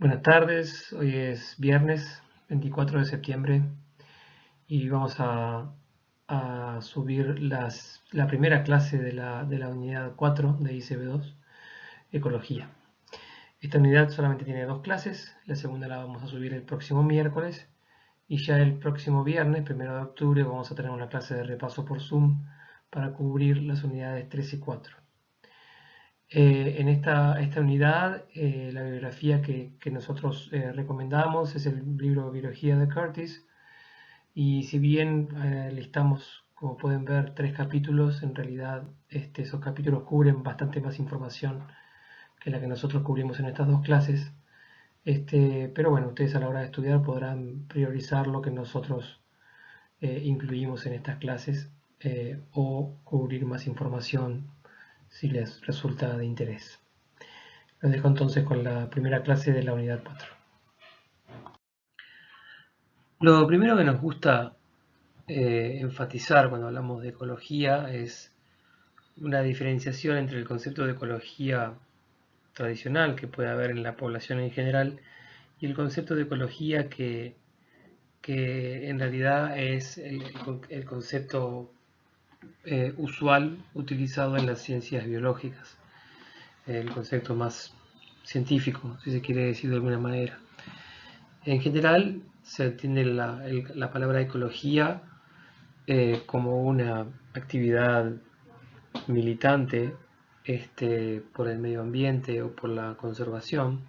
Buenas tardes, hoy es viernes 24 de septiembre y vamos a subir la primera clase de la unidad 4 de ICB2, Ecología. Esta unidad solamente tiene dos clases, la segunda la vamos a subir el próximo miércoles y ya el próximo viernes, 1 de octubre, vamos a tener una clase de repaso por Zoom para cubrir las unidades 3 y 4. En esta unidad, la bibliografía que nosotros recomendamos es el libro Biología de Curtis, y si bien listamos, como pueden ver, 3 capítulos, en realidad esos capítulos cubren bastante más información que la que nosotros cubrimos en estas dos clases. Pero bueno, ustedes a la hora de estudiar podrán priorizar lo que nosotros incluimos en estas clases, o cubrir más información si les resulta de interés. Los dejo entonces con la primera clase de la unidad 4. Lo primero que nos gusta enfatizar cuando hablamos de ecología es una diferenciación entre el concepto de ecología tradicional que puede haber en la población en general y el concepto de ecología que en realidad es el concepto usual utilizado en las ciencias biológicas, el concepto más científico, si se quiere decir de alguna manera. En general se entiende la palabra ecología como una actividad militante por el medio ambiente o por la conservación.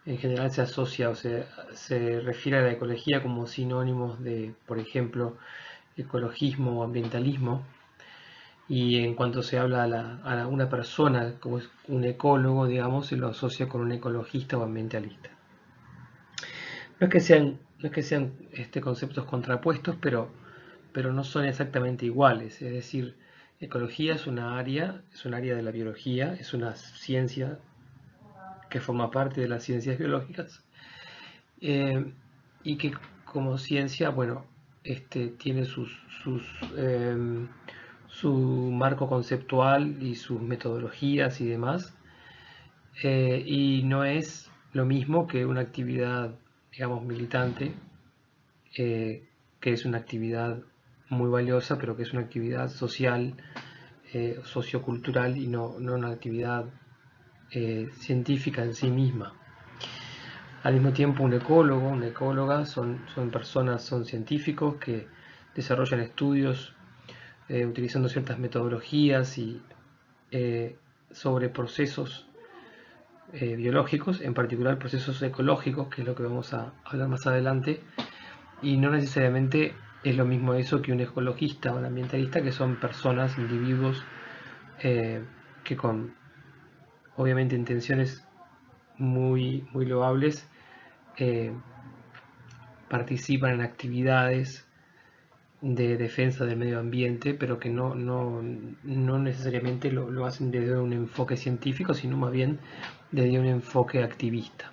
En general se asocia o se refiere a la ecología como sinónimos de, por ejemplo, ecologismo o ambientalismo. Y en cuanto se habla a una persona como es un ecólogo, digamos, se lo asocia con un ecologista o ambientalista. No es que sean conceptos contrapuestos, pero no son exactamente iguales. Es decir, ecología es un área de la biología, es una ciencia que forma parte de las ciencias biológicas, eh, y que como ciencia, bueno, tiene su marco conceptual y sus metodologías y demás, y no es lo mismo que una actividad, digamos, militante, que es una actividad muy valiosa, pero que es una actividad social, sociocultural y no una actividad científica en sí misma. Al mismo tiempo, un ecólogo, una ecóloga son personas, son científicos que desarrollan estudios utilizando ciertas metodologías y sobre procesos biológicos, en particular procesos ecológicos, que es lo que vamos a hablar más adelante, y no necesariamente es lo mismo eso que un ecologista o un ambientalista, que son personas, individuos, que con obviamente intenciones muy loables eh, participan en actividades de defensa del medio ambiente, pero que no necesariamente lo hacen desde un enfoque científico, sino más bien desde un enfoque activista.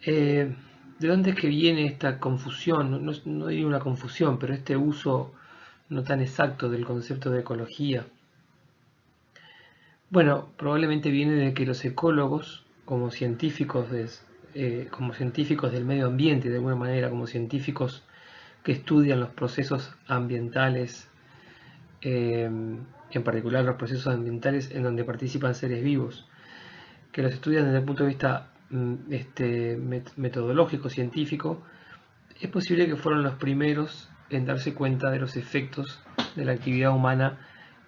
¿De dónde es que viene esta confusión? No diría una confusión, pero este uso no tan exacto del concepto de ecología. Bueno, probablemente viene de que los ecólogos, como científicos del medio ambiente, de alguna manera, como científicos que estudian los procesos ambientales, en particular los procesos ambientales en donde participan seres vivos, que los estudian desde el punto de vista metodológico, científico, es posible que fueron los primeros en darse cuenta de los efectos de la actividad humana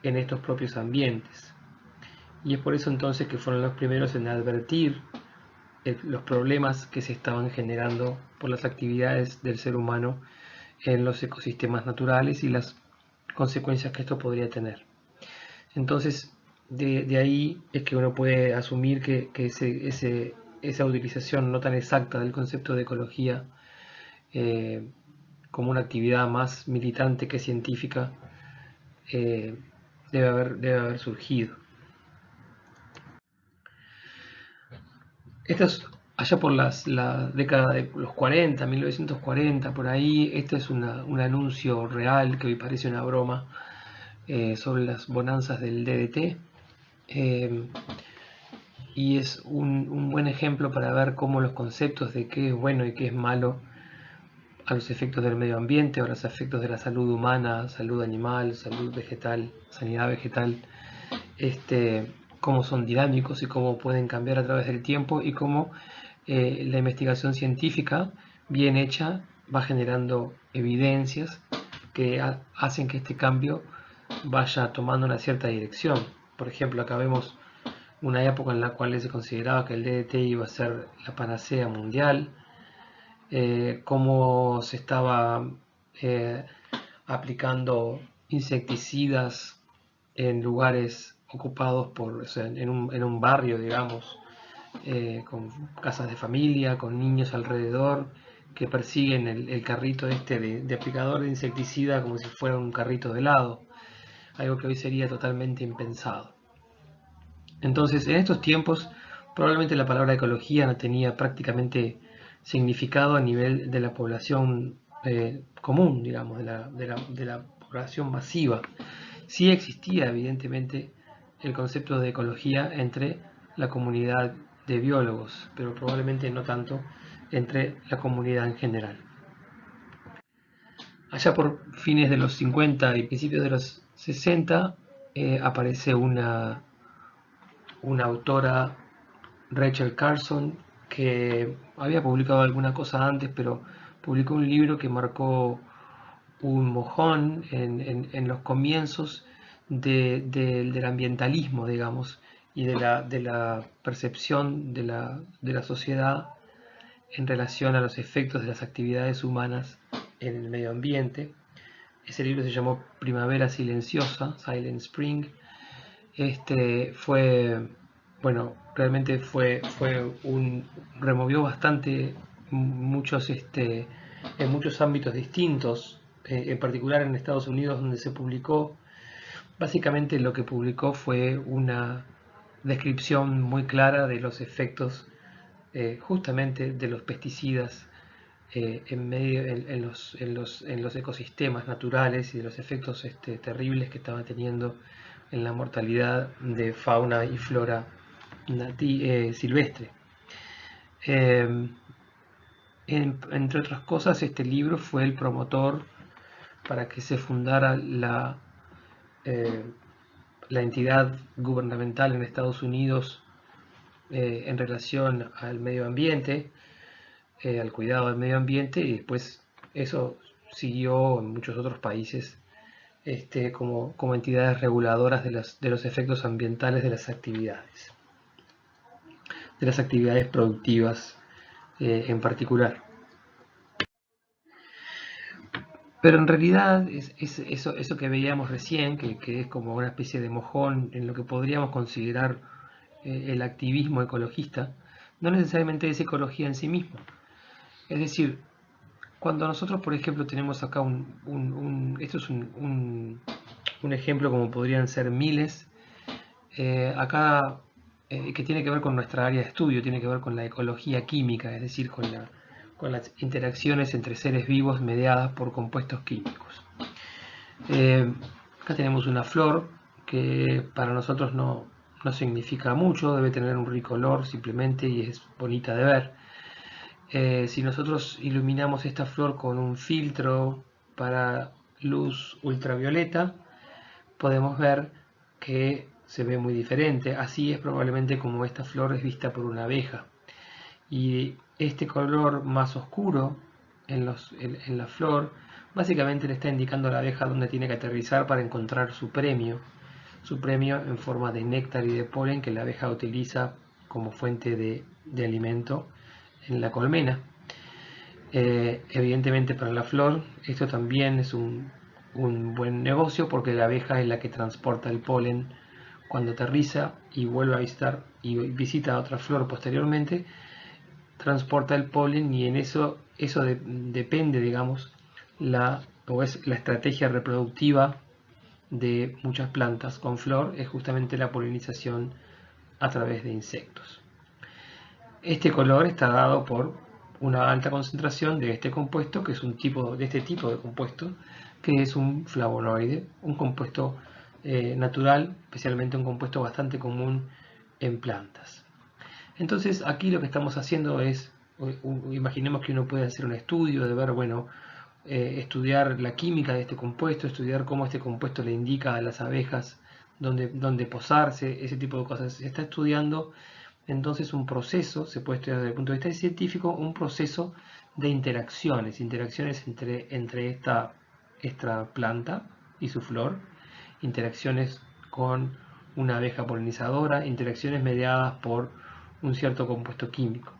en estos propios ambientes. Y es por eso entonces que fueron los primeros en advertir los problemas que se estaban generando por las actividades del ser humano en los ecosistemas naturales y las consecuencias que esto podría tener. Entonces, de ahí es que uno puede asumir que esa utilización no tan exacta del concepto de ecología como una actividad más militante que científica eh, debe haber surgido. Esto es allá por la década de los 40, 1940, por ahí. Este es un anuncio real que hoy parece una broma, sobre las bonanzas del DDT. y es un buen ejemplo para ver cómo los conceptos de qué es bueno y qué es malo a los efectos del medio ambiente o a los efectos de la salud humana, salud animal, salud vegetal, sanidad vegetal, cómo son dinámicos y cómo pueden cambiar a través del tiempo y cómo la investigación científica bien hecha va generando evidencias que hacen que este cambio vaya tomando una cierta dirección. Por ejemplo, acá vemos una época en la cual se consideraba que el DDT iba a ser la panacea mundial, cómo se estaba eh, aplicando insecticidas en lugares ocupados por, o sea, en un barrio, digamos, con casas de familia, con niños alrededor que persiguen el carrito de aplicador de insecticida como si fuera un carrito de helado, algo que hoy sería totalmente impensado. Entonces, en estos tiempos, probablemente la palabra ecología no tenía prácticamente significado a nivel de la población común, digamos, de la población masiva. Sí existía, evidentemente, el concepto de ecología entre la comunidad de biólogos, pero probablemente no tanto entre la comunidad en general. Allá por fines de los 50 y principios de los 60 aparece una autora, Rachel Carson, que había publicado alguna cosa antes, pero publicó un libro que marcó un mojón en los comienzos del ambientalismo, digamos, y de la percepción de la sociedad en relación a los efectos de las actividades humanas en el medio ambiente. Ese libro se llamó Primavera Silenciosa, Silent Spring. Fue, bueno, realmente removió bastante muchos, en muchos ámbitos distintos, en particular en Estados Unidos, donde se publicó. Básicamente lo que publicó fue una descripción muy clara de los efectos justamente de los pesticidas en los ecosistemas naturales y de los efectos terribles que estaban teniendo en la mortalidad de fauna y flora silvestre. Eh, Entre otras cosas, este libro fue el promotor para que se fundara eh, la entidad gubernamental en Estados Unidos en relación al medio ambiente, al cuidado del medio ambiente, y después eso siguió en muchos otros países como entidades reguladoras de los efectos ambientales de las actividades productivas en particular. Pero en realidad eso que veíamos recién, que es como una especie de mojón en lo que podríamos considerar el activismo ecologista, no necesariamente es ecología en sí mismo. Es decir, cuando nosotros, por ejemplo, tenemos acá esto es un ejemplo como podrían ser miles, acá que tiene que ver con nuestra área de estudio, tiene que ver con la ecología química, es decir, con las interacciones entre seres vivos mediadas por compuestos químicos. Acá tenemos una flor que para nosotros no significa mucho, debe tener un rico olor simplemente y es bonita de ver. Si nosotros iluminamos esta flor con un filtro para luz ultravioleta, podemos ver que se ve muy diferente. Así es probablemente como esta flor es vista por una abeja. Y este color más oscuro en la flor básicamente le está indicando a la abeja dónde tiene que aterrizar para encontrar su premio en forma de néctar y de polen que la abeja utiliza como fuente de alimento en la colmena. Evidentemente para la flor esto también es un buen negocio porque la abeja es la que transporta el polen cuando aterriza y vuelve a visitar y visita otra flor posteriormente, transporta el polen y en eso depende, digamos, es la estrategia reproductiva de muchas plantas con flor, es justamente la polinización a través de insectos. Este color está dado por una alta concentración de este compuesto, que es de este tipo de compuesto, que es un flavonoide, un compuesto natural, especialmente un compuesto bastante común en plantas. Entonces aquí lo que estamos haciendo es, imaginemos que uno puede hacer un estudio de ver, bueno, estudiar la química de este compuesto, estudiar cómo este compuesto le indica a las abejas dónde posarse, ese tipo de cosas. Se está estudiando entonces un proceso, se puede estudiar desde el punto de vista científico, un proceso de interacciones entre esta planta y su flor, interacciones con una abeja polinizadora, interacciones mediadas por un cierto compuesto químico.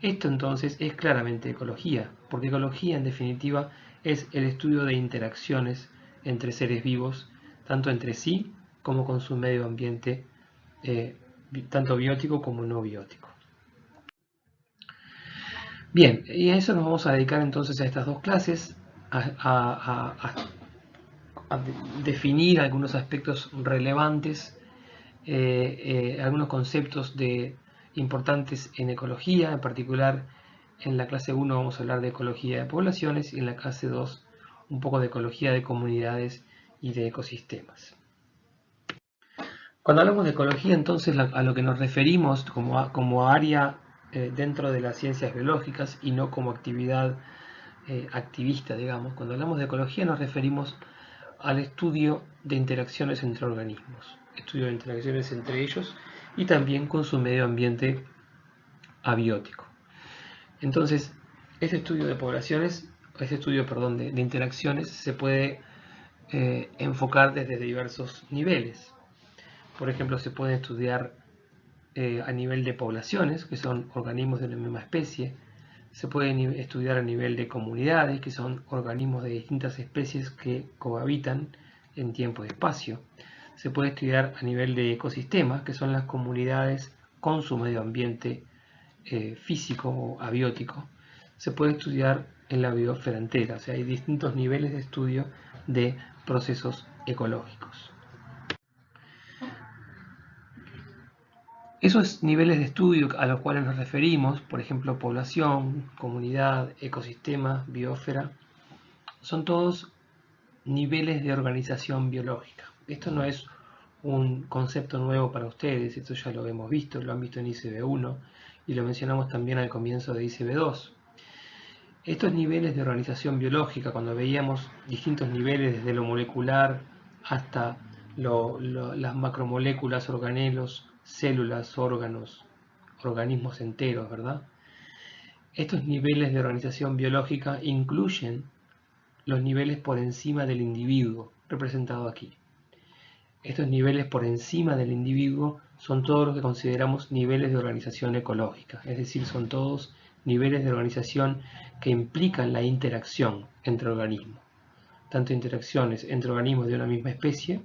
Esto entonces es claramente ecología, porque ecología en definitiva es el estudio de interacciones entre seres vivos, tanto entre sí como con su medio ambiente, tanto biótico como no biótico. Bien, y a eso nos vamos a dedicar entonces a estas dos clases, a definir algunos aspectos relevantes, algunos conceptos importantes en ecología. En particular, en la clase 1 vamos a hablar de ecología de poblaciones y en la clase 2 un poco de ecología de comunidades y de ecosistemas. Cuando hablamos de ecología, entonces a lo que nos referimos como área dentro de las ciencias biológicas y no como actividad activista, digamos. Cuando hablamos de ecología nos referimos al estudio de interacciones entre organismos, estudio de interacciones entre ellos y también con su medio ambiente abiótico. Entonces, este estudio de poblaciones, de interacciones se puede enfocar desde diversos niveles. Por ejemplo, se puede estudiar a nivel de poblaciones, que son organismos de la misma especie. Se puede estudiar a nivel de comunidades, que son organismos de distintas especies que cohabitan en tiempo y espacio. Se puede estudiar a nivel de ecosistemas, que son las comunidades con su medio ambiente físico o abiótico. Se puede estudiar en la biosfera entera, o sea, hay distintos niveles de estudio de procesos ecológicos. Esos niveles de estudio a los cuales nos referimos, por ejemplo, población, comunidad, ecosistema, biosfera, son todos niveles de organización biológica. Esto no es un concepto nuevo para ustedes, esto ya lo hemos visto, lo han visto en ICB 1 y lo mencionamos también al comienzo de ICB 2. Estos niveles de organización biológica, cuando veíamos distintos niveles desde lo molecular hasta las macromoléculas, organelos, células, órganos, organismos enteros, ¿verdad? Estos niveles de organización biológica incluyen los niveles por encima del individuo, representado aquí. Estos niveles por encima del individuo son todos los que consideramos niveles de organización ecológica, es decir, son todos niveles de organización que implican la interacción entre organismos, tanto interacciones entre organismos de una misma especie,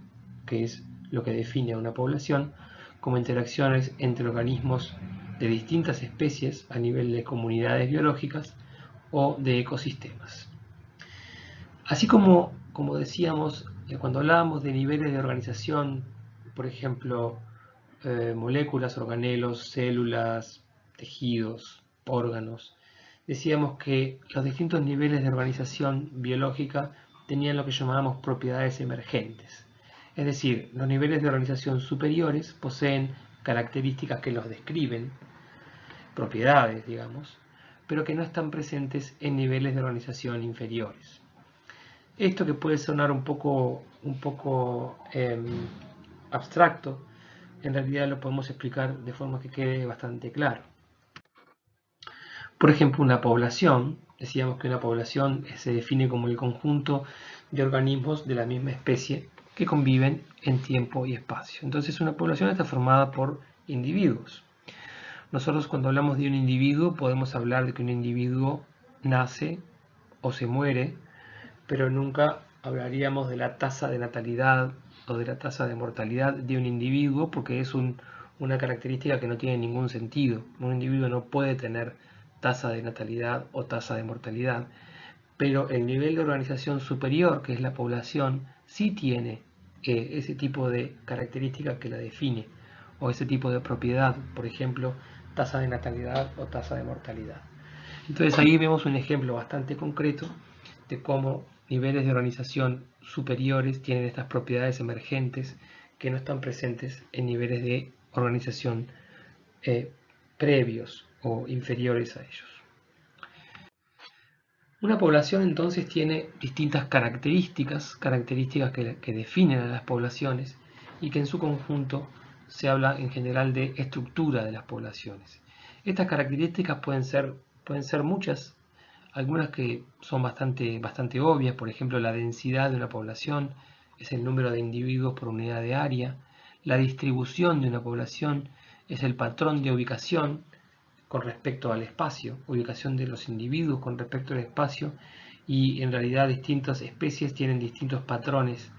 que es lo que define a una población, como interacciones entre organismos de distintas especies a nivel de comunidades biológicas o de ecosistemas. Así como decíamos, cuando hablábamos de niveles de organización, por ejemplo, moléculas, organelos, células, tejidos, órganos, decíamos que los distintos niveles de organización biológica tenían lo que llamábamos propiedades emergentes. Es decir, los niveles de organización superiores poseen características que los describen, propiedades, digamos, pero que no están presentes en niveles de organización inferiores. Esto que puede sonar un poco abstracto, en realidad lo podemos explicar de forma que quede bastante claro. Por ejemplo, una población, decíamos que una población se define como el conjunto de organismos de la misma especie que conviven en tiempo y espacio. Entonces una población está formada por individuos. Nosotros cuando hablamos de un individuo podemos hablar de que un individuo nace o se muere, pero nunca hablaríamos de la tasa de natalidad o de la tasa de mortalidad de un individuo, porque es una característica que no tiene ningún sentido. Un individuo no puede tener tasa de natalidad o tasa de mortalidad, pero el nivel de organización superior, que es la población, sí tiene ese tipo de característica que la define, o ese tipo de propiedad, por ejemplo, tasa de natalidad o tasa de mortalidad. Entonces ahí vemos un ejemplo bastante concreto de cómo niveles de organización superiores tienen estas propiedades emergentes que no están presentes en niveles de organización previos o inferiores a ellos. Una población entonces tiene distintas características que definen a las poblaciones y que en su conjunto se habla en general de estructura de las poblaciones. Estas características pueden ser muchas, algunas que son bastante obvias, por ejemplo la densidad de una población es el número de individuos por unidad de área, la distribución de una población es el patrón de ubicación con respecto al espacio, ubicación de los individuos con respecto al espacio, y en realidad distintas especies tienen distintos patrones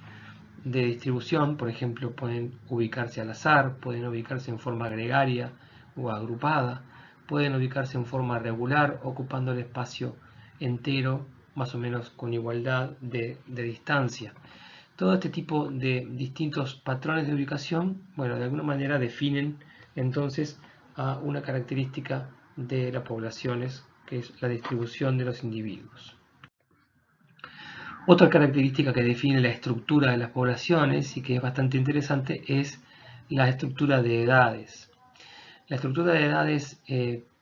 de distribución. Por ejemplo, pueden ubicarse al azar, pueden ubicarse en forma gregaria o agrupada, pueden ubicarse en forma regular ocupando el espacio entero más o menos con igualdad de distancia. Todo este tipo de distintos patrones de ubicación, bueno, de alguna manera definen entonces a una característica de las poblaciones, que es la distribución de los individuos. Otra característica que define la estructura de las poblaciones y que es bastante interesante es la estructura de edades. La estructura de edades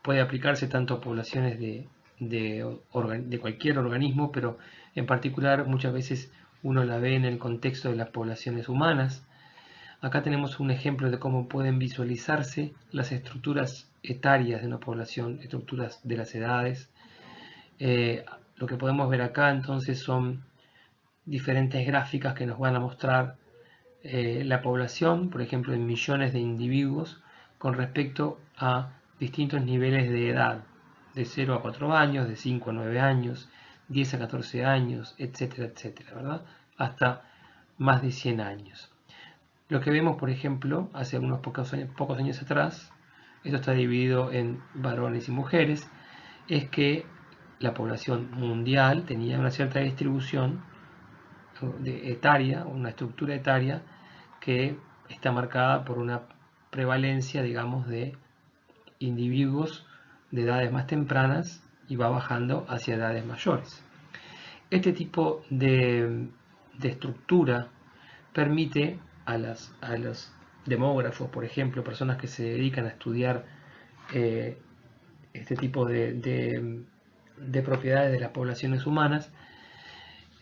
puede aplicarse tanto a poblaciones de cualquier organismo, pero en particular muchas veces uno la ve en el contexto de las poblaciones humanas. Acá tenemos un ejemplo de cómo pueden visualizarse las estructuras etarias de una población, estructuras de las edades. Lo que podemos ver acá entonces son diferentes gráficas que nos van a mostrar la población, por ejemplo, en millones de individuos con respecto a distintos niveles de edad, de 0 a 4 años, de 5 a 9 años, 10 a 14 años, etcétera, etcétera, ¿verdad? Hasta más de 100 años. Lo que vemos, por ejemplo, hace unos pocos años atrás, esto está dividido en varones y mujeres, es que la población mundial tenía una cierta distribución etaria, una estructura etaria que está marcada por una prevalencia, digamos, de individuos de edades más tempranas y va bajando hacia edades mayores. Este tipo de estructura permite a los demógrafos, por ejemplo, personas que se dedican a estudiar este tipo de propiedades de las poblaciones humanas,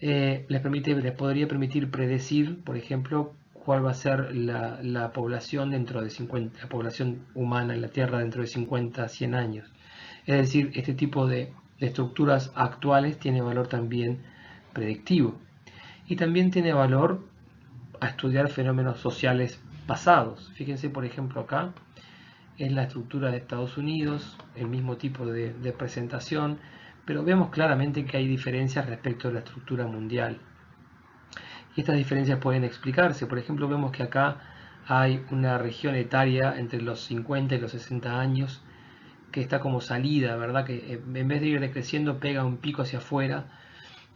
les podría permitir predecir, por ejemplo, cuál va a ser la población la población humana en la Tierra dentro de 50 a 100 años. Es decir, este tipo de estructuras actuales tiene valor también predictivo. Y también tiene valor a estudiar fenómenos sociales pasados. Fíjense, por ejemplo, acá es la estructura de Estados Unidos, el mismo tipo de presentación, pero vemos claramente que hay diferencias respecto a la estructura mundial. Y estas diferencias pueden explicarse. Por ejemplo, vemos que acá hay una región etaria entre los 50 y los 60 años que está como salida, ¿verdad? Que en vez de ir decreciendo pega un pico hacia afuera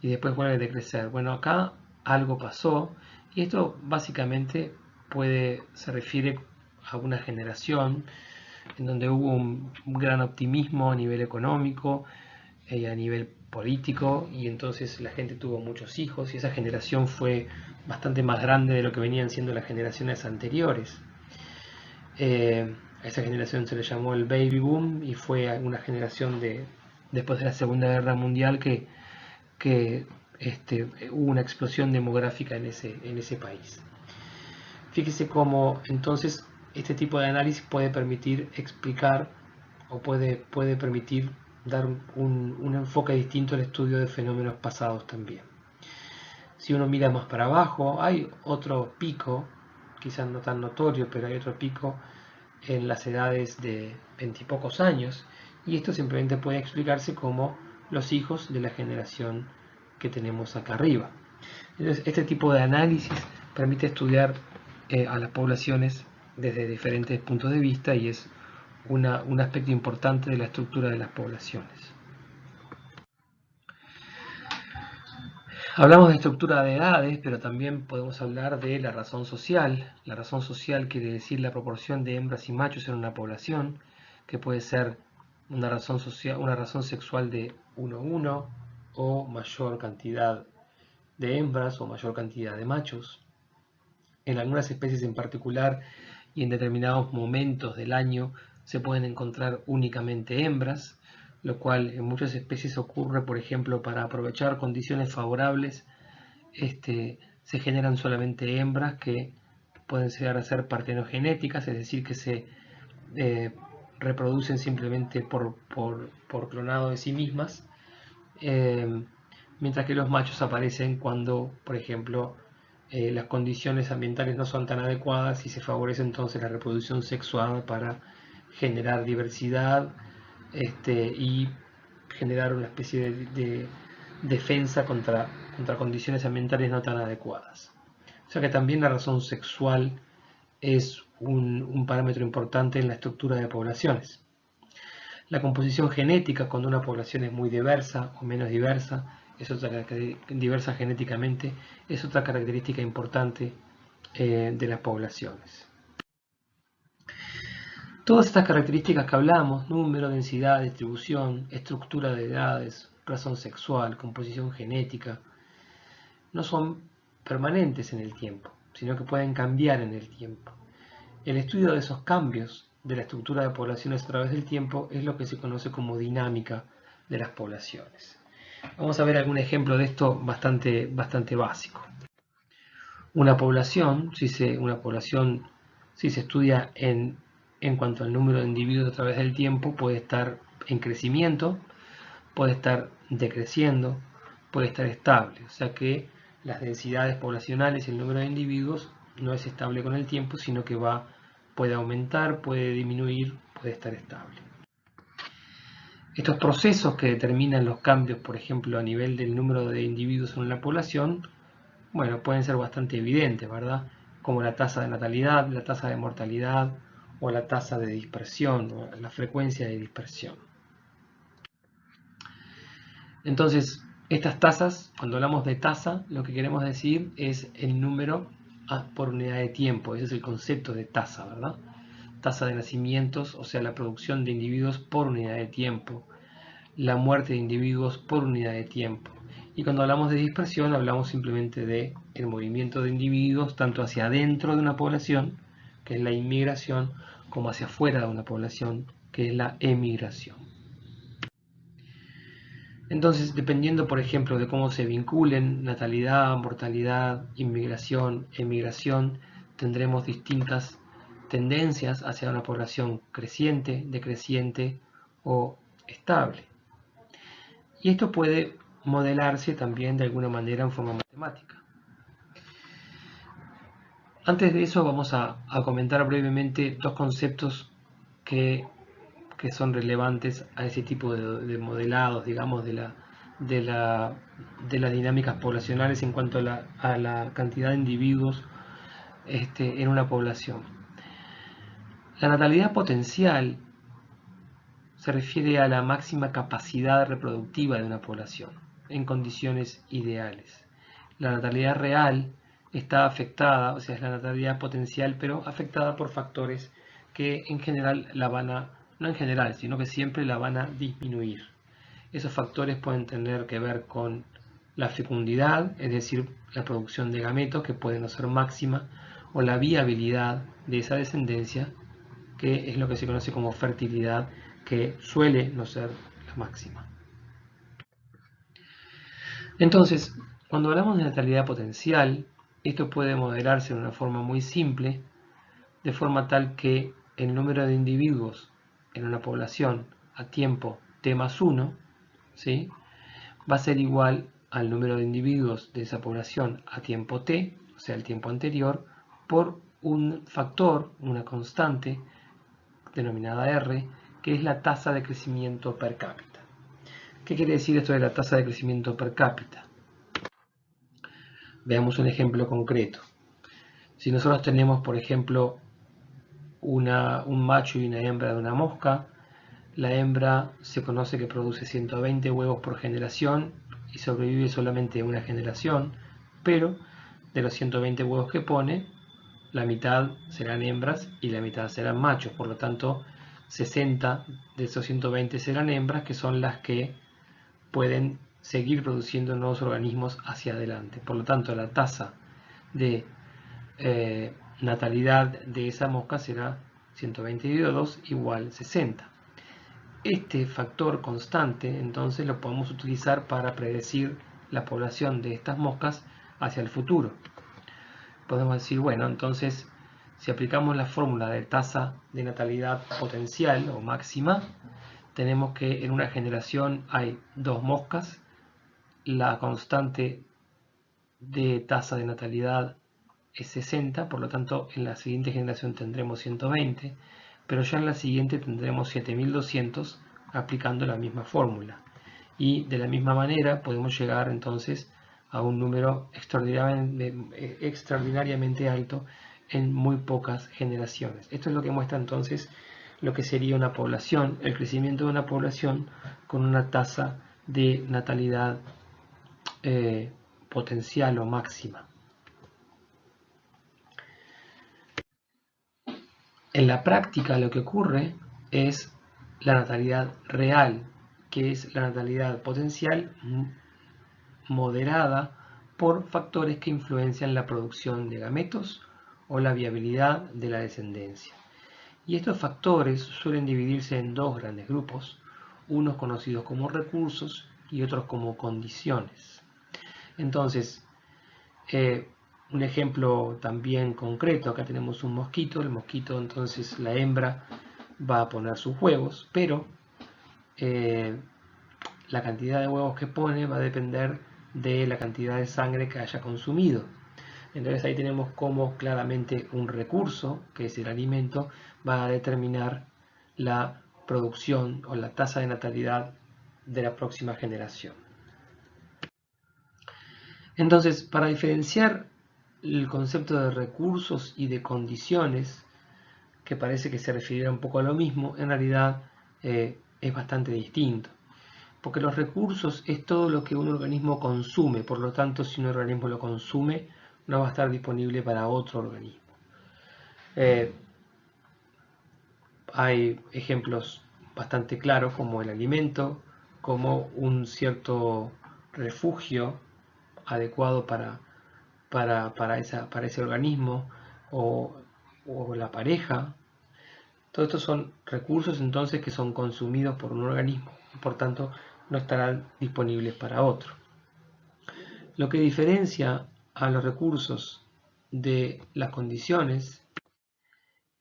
y después vuelve a decrecer. Bueno, acá algo pasó y esto básicamente se refiere a una generación en donde hubo un gran optimismo a nivel económico y a nivel político, y entonces la gente tuvo muchos hijos y esa generación fue bastante más grande de lo que venían siendo las generaciones anteriores. A esa generación se le llamó el Baby Boom y fue una generación después de la Segunda Guerra Mundial que hubo una explosión demográfica en ese país. Fíjese cómo entonces este tipo de análisis puede permitir explicar o puede permitir dar un enfoque distinto al estudio de fenómenos pasados también. Si uno mira más para abajo, hay otro pico, quizás no tan notorio, pero hay otro pico en las edades de 20 y pocos años, y esto simplemente puede explicarse como los hijos de la generación que tenemos acá arriba. Entonces, este tipo de análisis permite estudiar a las poblaciones desde diferentes puntos de vista y es un aspecto importante de la estructura de las poblaciones. Hablamos de estructura de edades, pero también podemos hablar de la razón social. La razón social quiere decir la proporción de hembras y machos en una población, que puede ser una razón sexual de 1:1 o mayor cantidad de hembras o mayor cantidad de machos. En algunas especies en particular y en determinados momentos del año se pueden encontrar únicamente hembras, lo cual en muchas especies ocurre, por ejemplo, para aprovechar condiciones favorables, se generan solamente hembras que pueden llegar a ser partenogenéticas, es decir, que se reproducen simplemente por clonado de sí mismas, mientras que los machos aparecen cuando, por ejemplo, las condiciones ambientales no son tan adecuadas y se favorece entonces la reproducción sexuada para generar diversidad y generar una especie de defensa contra condiciones ambientales no tan adecuadas. O sea que también la razón sexual es un parámetro importante en la estructura de poblaciones. La composición genética, cuando una población es muy diversa o menos diversa, diversa genéticamente, es otra característica importante de las poblaciones. Todas estas características que hablamos, número, densidad, distribución, estructura de edades, razón sexual, composición genética, no son permanentes en el tiempo, sino que pueden cambiar en el tiempo. El estudio de esos cambios de la estructura de poblaciones a través del tiempo es lo que se conoce como dinámica de las poblaciones. Vamos a ver algún ejemplo de esto bastante básico. Una población, si se estudia en cuanto al número de individuos a través del tiempo, puede estar en crecimiento, puede estar decreciendo, puede estar estable. O sea que las densidades poblacionales y el número de individuos no es estable con el tiempo, sino que puede aumentar, puede disminuir, puede estar estable. Estos procesos que determinan los cambios, por ejemplo, a nivel del número de individuos en una población, bueno, pueden ser bastante evidentes, ¿verdad? Como la tasa de natalidad, la tasa de mortalidad o la tasa de dispersión, o la frecuencia de dispersión. Entonces, estas tasas, cuando hablamos de tasa, lo que queremos decir es el número por unidad de tiempo. Ese es el concepto de tasa, ¿verdad? Tasa de nacimientos, o sea, la producción de individuos por unidad de tiempo. La muerte de individuos por unidad de tiempo. Y cuando hablamos de dispersión, hablamos simplemente de el movimiento de individuos tanto hacia adentro de una población, que es la inmigración, como hacia afuera de una población, que es la emigración. Entonces, dependiendo, por ejemplo, de cómo se vinculen natalidad, mortalidad, inmigración, emigración, tendremos distintas tendencias hacia una población creciente, decreciente o estable. Y esto puede modelarse también de alguna manera en forma matemática. Antes de eso vamos a comentar brevemente dos conceptos que son relevantes a ese tipo de modelados, digamos, de las dinámicas poblacionales en cuanto a la cantidad de individuos en una población. La natalidad potencial se refiere a la máxima capacidad reproductiva de una población en condiciones ideales. La natalidad real está afectada, o sea, es la natalidad potencial, pero afectada por factores que en general no en general, sino que siempre la van a disminuir. Esos factores pueden tener que ver con la fecundidad, es decir, la producción de gametos, que puede no ser máxima, o la viabilidad de esa descendencia, que es lo que se conoce como fertilidad, que suele no ser la máxima. Entonces, cuando hablamos de natalidad potencial, esto puede modelarse de una forma muy simple, de forma tal que el número de individuos en una población a tiempo t más 1, ¿sí?, va a ser igual al número de individuos de esa población a tiempo t, o sea, el tiempo anterior, por un factor, una constante, denominada R, que es la tasa de crecimiento per cápita. ¿Qué quiere decir esto de la tasa de crecimiento per cápita? Veamos un ejemplo concreto. Si nosotros tenemos, por ejemplo, un macho y una hembra de una mosca, la hembra se conoce que produce 120 huevos por generación y sobrevive solamente una generación, pero de los 120 huevos que pone, la mitad serán hembras y la mitad serán machos. Por lo tanto, 60 de esos 120 serán hembras, que son las que pueden seguir produciendo nuevos organismos hacia adelante. Por lo tanto, la tasa de natalidad de esa mosca será 120 dividido 2 igual 60. Este factor constante entonces lo podemos utilizar para predecir la población de estas moscas hacia el futuro. Podemos decir, bueno, entonces si aplicamos la fórmula de tasa de natalidad potencial o máxima, tenemos que en una generación hay 2 moscas, la constante de tasa de natalidad es 60, por lo tanto en la siguiente generación tendremos 120, pero ya en la siguiente tendremos 7200 aplicando la misma fórmula. Y de la misma manera podemos llegar entonces a un número extraordinariamente alto en muy pocas generaciones. Esto es lo que muestra entonces lo que sería una población, el crecimiento de una población con una tasa de natalidad potencial o máxima. En la práctica lo que ocurre es la natalidad real, que es la natalidad potencial moderada por factores que influencian la producción de gametos o la viabilidad de la descendencia. Y estos factores suelen dividirse en 2 grandes grupos, unos conocidos como recursos y otros como condiciones. Entonces, un ejemplo también concreto, acá tenemos un mosquito, el mosquito entonces la hembra va a poner sus huevos, pero la cantidad de huevos que pone va a depender de la cantidad de sangre que haya consumido. Entonces ahí tenemos cómo claramente un recurso, que es el alimento, va a determinar la producción o la tasa de natalidad de la próxima generación. Entonces, para diferenciar el concepto de recursos y de condiciones, que parece que se refiriera un poco a lo mismo, en realidad es bastante distinto. Porque los recursos es todo lo que un organismo consume, por lo tanto, si un organismo lo consume, no va a estar disponible para otro organismo. Hay ejemplos bastante claros como el alimento, como un cierto refugio adecuado para ese organismo, o la pareja. Todos estos son recursos entonces que son consumidos por un organismo y por tanto no estarán disponibles para otro. Lo que diferencia a los recursos de las condiciones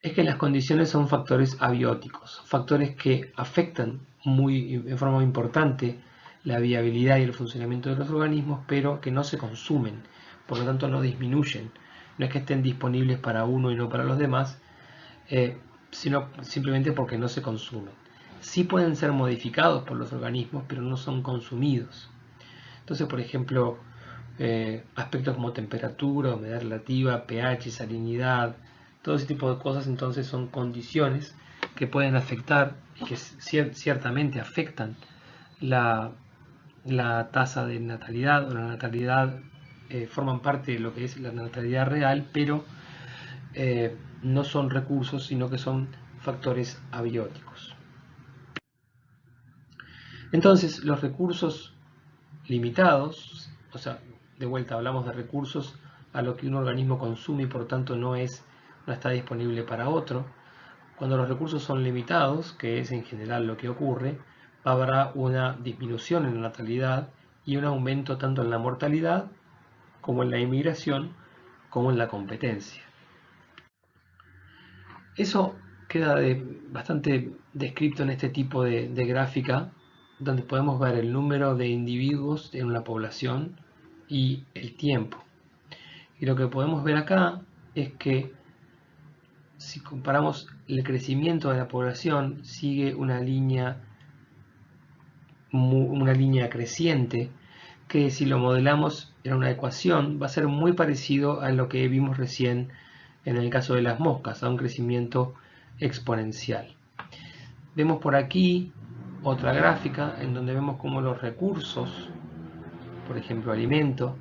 es que las condiciones son factores abióticos, factores que afectan en forma muy importante la viabilidad y el funcionamiento de los organismos, pero que no se consumen, por lo tanto no disminuyen. No es que estén disponibles para uno y no para los demás, sino simplemente porque no se consumen. Sí pueden ser modificados por los organismos, pero no son consumidos. Entonces, por ejemplo, aspectos como temperatura, humedad relativa, pH, salinidad, todo ese tipo de cosas entonces son condiciones que pueden afectar y que ciertamente afectan la tasa de natalidad o la natalidad, forman parte de lo que es la natalidad real, pero no son recursos, sino que son factores abióticos. Entonces, los recursos limitados, o sea, de vuelta hablamos de recursos a lo que un organismo consume y por tanto no está disponible para otro. Cuando los recursos son limitados, que es en general lo que ocurre, habrá una disminución en la natalidad y un aumento tanto en la mortalidad como en la inmigración como en la competencia. Eso queda bastante descrito en este tipo de gráfica, donde podemos ver el número de individuos en una población y el tiempo. Y lo que podemos ver acá es que si comparamos el crecimiento de la población, sigue una línea creciente, que si lo modelamos en una ecuación va a ser muy parecido a lo que vimos recién en el caso de las moscas, a un crecimiento exponencial. Vemos por aquí otra gráfica en donde vemos cómo los recursos, por ejemplo alimento,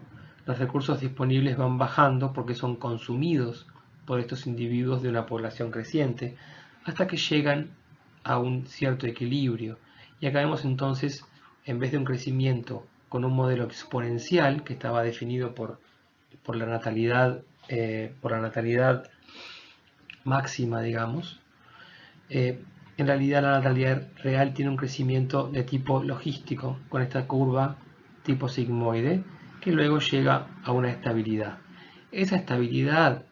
los recursos disponibles van bajando porque son consumidos por estos individuos de una población creciente hasta que llegan a un cierto equilibrio. Y acá vemos entonces, en vez de un crecimiento con un modelo exponencial que estaba definido por la natalidad máxima, digamos, en realidad la natalidad real tiene un crecimiento de tipo logístico, con esta curva tipo sigmoide, que luego llega a una estabilidad. Esa estabilidad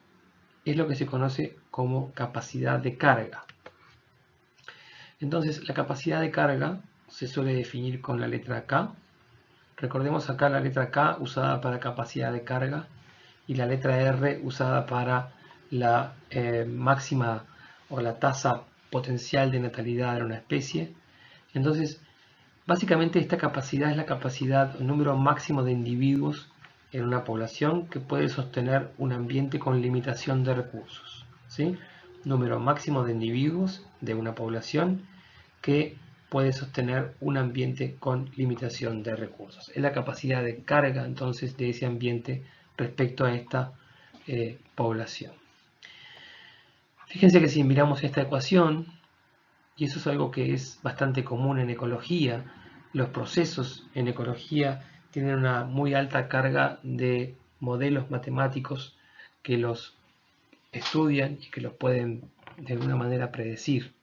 es lo que se conoce como capacidad de carga. Entonces, la capacidad de carga se suele definir con la letra K. Recordemos acá la letra K usada para capacidad de carga y la letra R usada para la máxima o la tasa potencial de natalidad de una especie. Entonces, básicamente esta capacidad es la capacidad, el número máximo de individuos en una población que puede sostener un ambiente con limitación de recursos, ¿sí? Número máximo de individuos de una población que puede sostener un ambiente con limitación de recursos. Es la capacidad de carga entonces de ese ambiente respecto a esta población. Fíjense que si miramos esta ecuación, y eso es algo que es bastante común en ecología, los procesos en ecología tienen una muy alta carga de modelos matemáticos que los estudian y que los pueden de alguna manera predecir.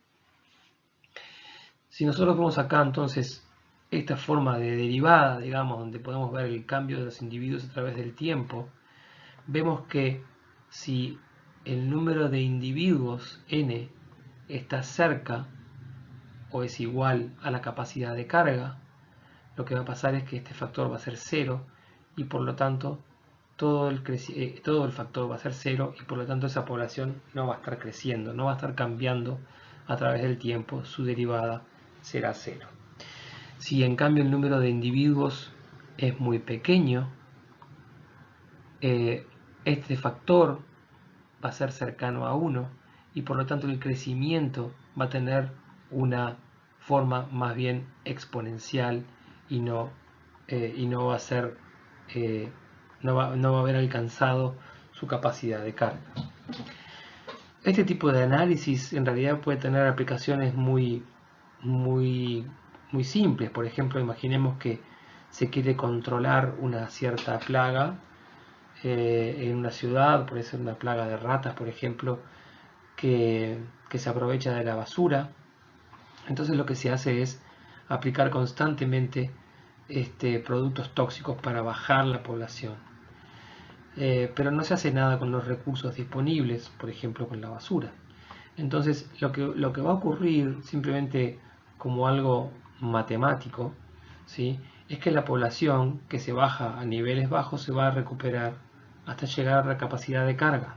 Si nosotros vemos acá entonces esta forma de derivada, digamos, donde podemos ver el cambio de los individuos a través del tiempo, vemos que si el número de individuos n está cerca o es igual a la capacidad de carga, lo que va a pasar es que este factor va a ser 0 y por lo tanto todo el factor va a ser 0 y por lo tanto esa población no va a estar creciendo, no va a estar cambiando a través del tiempo, su derivada será 0. Si en cambio el número de individuos es muy pequeño, este factor va a ser cercano a 1 y por lo tanto el crecimiento va a tener una forma más bien exponencial y no va a ser no va a haber alcanzado su capacidad de carga. Este tipo de análisis en realidad puede tener aplicaciones muy simples. Por ejemplo, imaginemos que se quiere controlar una cierta plaga en una ciudad, puede ser una plaga de ratas, por ejemplo, que se aprovecha de la basura. Entonces lo que se hace es aplicar constantemente productos tóxicos para bajar la población. Pero no se hace nada con los recursos disponibles, por ejemplo con la basura. Entonces lo que va a ocurrir simplemente como algo matemático, ¿sí?, es que la población que se baja a niveles bajos se va a recuperar hasta llegar a la capacidad de carga.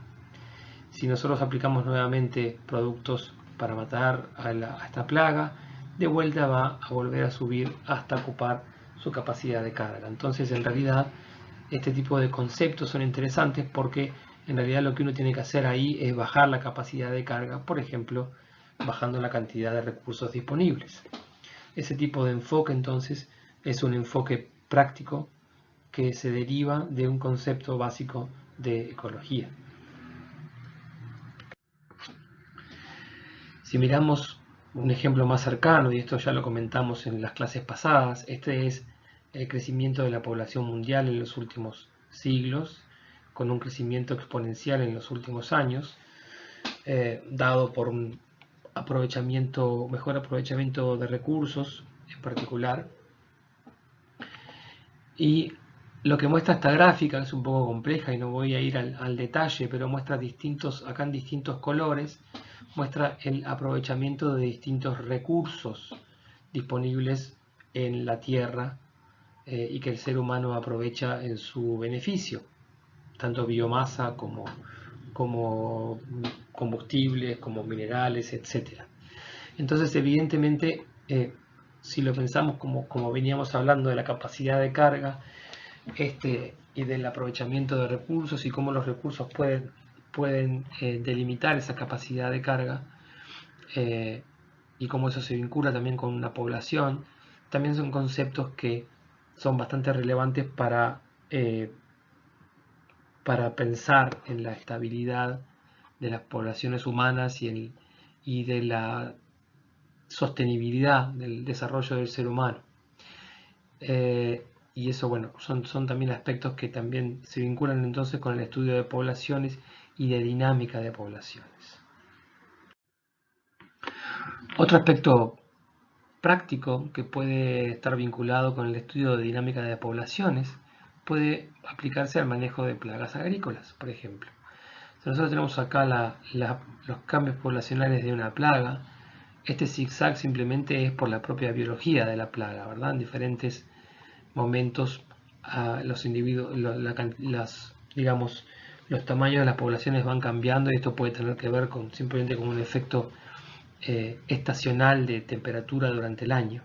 Si nosotros aplicamos nuevamente productos para matar a esta plaga, de vuelta va a volver a subir hasta ocupar su capacidad de carga. Entonces, en realidad, este tipo de conceptos son interesantes porque en realidad lo que uno tiene que hacer ahí es bajar la capacidad de carga, por ejemplo, bajando la cantidad de recursos disponibles. Ese tipo de enfoque, entonces, es un enfoque práctico que se deriva de un concepto básico de ecología. Si miramos un ejemplo más cercano, y esto ya lo comentamos en las clases pasadas, este es el crecimiento de la población mundial en los últimos siglos, con un crecimiento exponencial en los últimos años, dado por un mejor aprovechamiento de recursos en particular. Y lo que muestra esta gráfica, que es un poco compleja y no voy a ir al detalle, pero muestra acá en distintos colores, muestra el aprovechamiento de distintos recursos disponibles en la Tierra y que el ser humano aprovecha en su beneficio, tanto biomasa como combustibles, como minerales, etc. Entonces, evidentemente, si lo pensamos como veníamos hablando de la capacidad de carga y del aprovechamiento de recursos y cómo los recursos pueden delimitar esa capacidad de carga y cómo eso se vincula también con una población, también son conceptos que son bastante relevantes para pensar en la estabilidad de las poblaciones humanas y de la sostenibilidad del desarrollo del ser humano. Y eso, bueno, son también aspectos que también se vinculan entonces con el estudio de poblaciones y de dinámica de poblaciones. Otro aspecto práctico que puede estar vinculado con el estudio de dinámica de poblaciones puede aplicarse al manejo de plagas agrícolas, por ejemplo. Si nosotros tenemos acá los cambios poblacionales de una plaga, este zigzag simplemente es por la propia biología de la plaga, ¿verdad? En diferentes momentos los individuos, digamos, los tamaños de las poblaciones van cambiando y esto puede tener que ver simplemente con un efecto estacional de temperatura durante el año.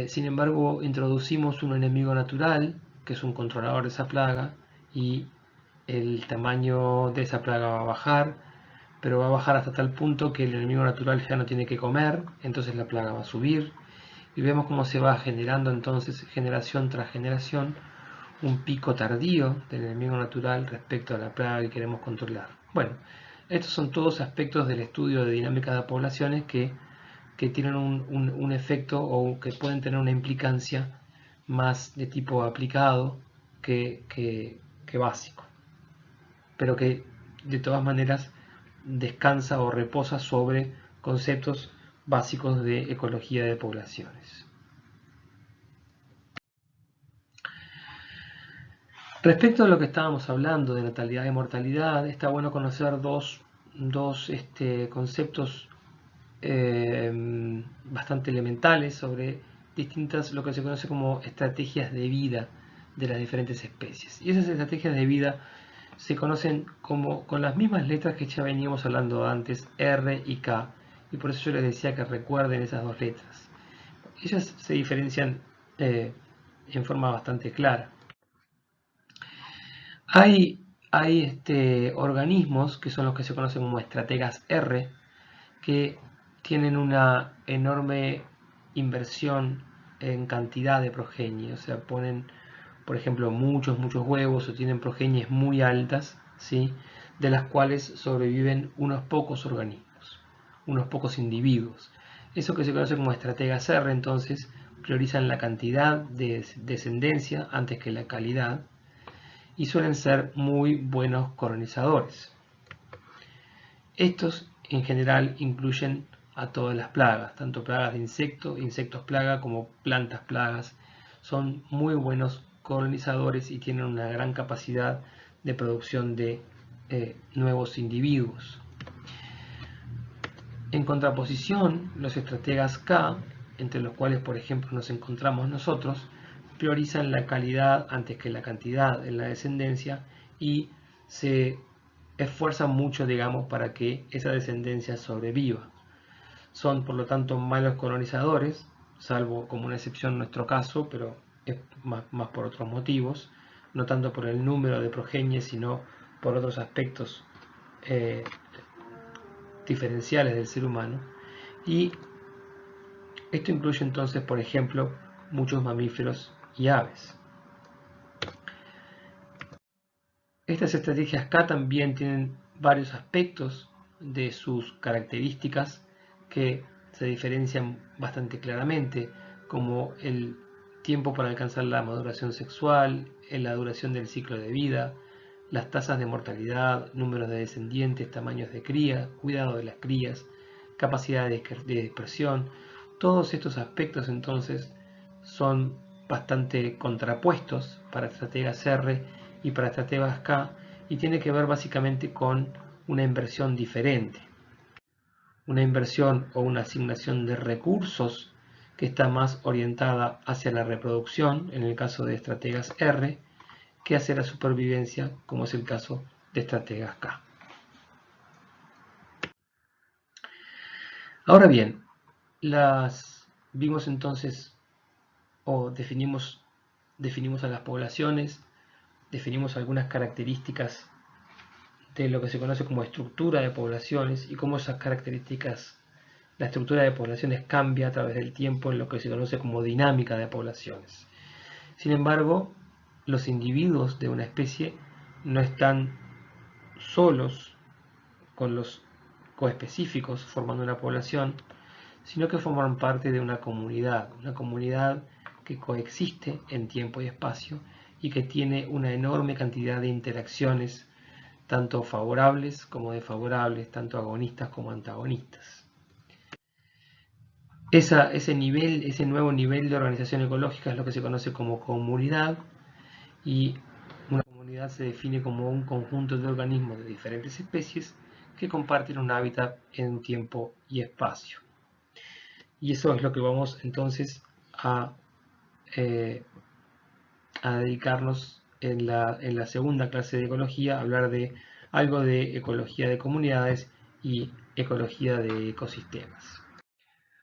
Sin embargo, introducimos un enemigo natural, que es un controlador de esa plaga, y el tamaño de esa plaga va a bajar, pero va a bajar hasta tal punto que el enemigo natural ya no tiene que comer, entonces la plaga va a subir, y vemos cómo se va generando entonces, generación tras generación, un pico tardío del enemigo natural respecto a la plaga que queremos controlar. Bueno, estos son todos aspectos del estudio de dinámica de poblaciones que tienen un efecto o que pueden tener una implicancia más de tipo aplicado que básico, pero que de todas maneras descansa o reposa sobre conceptos básicos de ecología de poblaciones. Respecto a lo que estábamos hablando de natalidad y mortalidad, está bueno conocer dos conceptos bastante elementales sobre distintas, lo que se conoce como estrategias de vida de las diferentes especies. Y esas estrategias de vida se conocen como con las mismas letras que ya veníamos hablando antes, R y K, y por eso yo les decía que recuerden esas dos letras. Ellas se diferencian en forma bastante clara. Hay organismos que son los que se conocen como estrategas R, que tienen una enorme inversión en cantidad de progenie, o sea, ponen, por ejemplo, muchos huevos o tienen progenies muy altas, ¿sí? De las cuales sobreviven unos pocos organismos, unos pocos individuos. Eso que se conoce como estrategas R, entonces, priorizan la cantidad de descendencia antes que la calidad y suelen ser muy buenos colonizadores. Estos en general incluyen a todas las plagas, tanto plagas de insectos plaga, como plantas plagas. Son muy buenos colonizadores y tienen una gran capacidad de producción de nuevos individuos. En contraposición, los estrategas K, entre los cuales por ejemplo nos encontramos nosotros, priorizan la calidad antes que la cantidad en la descendencia y se esfuerzan mucho, digamos, para que esa descendencia sobreviva. Son, por lo tanto, malos colonizadores, salvo como una excepción en nuestro caso, pero es más por otros motivos, no tanto por el número de progenies, sino por otros aspectos diferenciales del ser humano. Y esto incluye entonces, por ejemplo, muchos mamíferos y aves. Estas estrategias K también tienen varios aspectos de sus características que se diferencian bastante claramente, como el tiempo para alcanzar la maduración sexual, la duración del ciclo de vida, las tasas de mortalidad, números de descendientes, tamaños de cría, cuidado de las crías, capacidad de dispersión. Todos estos aspectos entonces son bastante contrapuestos para estrategas R y para estrategas K, y tiene que ver básicamente con una inversión diferente. Una inversión o una asignación de recursos que está más orientada hacia la reproducción, en el caso de estrategas R, que hacia la supervivencia, como es el caso de estrategas K. Ahora bien, vimos entonces o definimos a las poblaciones, definimos algunas características de lo que se conoce como estructura de poblaciones y cómo esas características, la estructura de poblaciones cambia a través del tiempo en lo que se conoce como dinámica de poblaciones. Sin embargo, los individuos de una especie no están solos con los coespecíficos formando una población, sino que forman parte de una comunidad que coexiste en tiempo y espacio y que tiene una enorme cantidad de interacciones, tanto favorables como desfavorables, tanto agonistas como antagonistas. ese nivel, ese nuevo nivel de organización ecológica es lo que se conoce como comunidad, y una comunidad se define como un conjunto de organismos de diferentes especies que comparten un hábitat en tiempo y espacio. Y eso es lo que vamos entonces eh, a dedicarnos en la segunda clase de ecología, a hablar de algo de ecología de comunidades y ecología de ecosistemas.